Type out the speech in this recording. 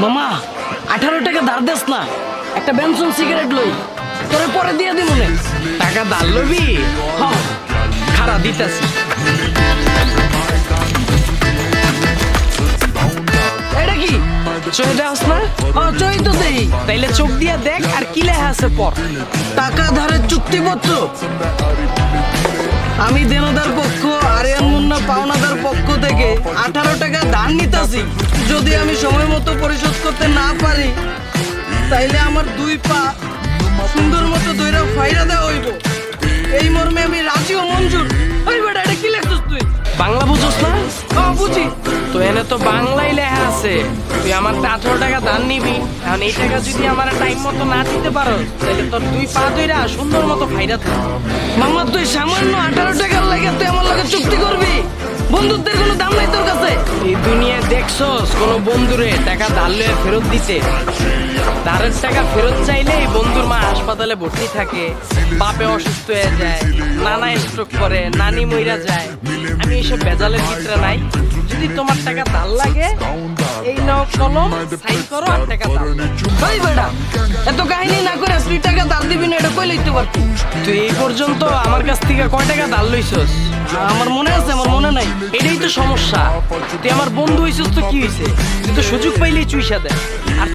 মামা 18 টাকা ধার দেস না, একটা বেনসন সিগারেট লই, তোরে পরে দিয়ে দি মনে। টাকা ধার লবি? খারা দিতেছি। এটা কি চোখে দেওয়াস না? চই তো দেই। তাইলে চোখ দিয়া দেখ আর কি লেখা আছে পর। টাকা ধারের চুক্তিপত্র। আমি দেনদার পক্ষ, আরিয়ান মুন্না পাওনাদার পক্ষ থেকে 18 টাকা ধার নিতাছি। যদি আমি সময় মতো পরিশোধ করতে না পারি, তাইলে আমার 2 পা সুন্দর মতো দইরা ফাইরা দেওয়া হইব। এই মর্মে আমি রাজি ও মঞ্জুর। ওই বেটা, এটা কি লেখছিস তুই? বাংলা বুঝোস না? বুঝি। তো এনে তো বাংলাই লেখা আছে। তুই আমার 18 টাকা দান নিবি, এখন এই টাকা যদি আমার টাইম মতো না দিতে পারো, তাহলে তোর 2 পা ধইরা সুন্দর মতো ফাইরা থাক। মামা, তুই সামান্য 18 টাকার লাগে তুই আমার লগে চুক্তি করবি? বন্ধুত্বের কোনো দাম নাই তোর কাছে? এই দুনিয়ায় দেখছস কোন বন্ধুরে টাকা ধার লয়ে ফেরত দিতে? ধারের টাকা ফেরত চাইলে বন্ধুর মা হাসপাতালে ভর্তি থাকে, বাপে অসুস্থ হয়ে যায়, নানা স্ট্রোক করে, নানি মইরা যায়। আমি এইসব বেজালের ভিতরে নাই। যদি তোমার টাকা ধার লাগে, এই নাও কলম, সাইন করো আর টাকা দাও। ভাই বেটা, এত কাহিনী না করে তুই টাকা ধার দিবি না, এটা কই লইতে পারতি? তুই এই পর্যন্ত আমার কাছ থেকে কয় টাকা ধার লইছস? আমার মনে আছে, আমার মনে নাই। এটাই তো সমস্যা। তুই আমার বন্ধু হইছস তো কি হইছে? তুই তো সুযোগ পাইলেই চুইসা দেয়। আর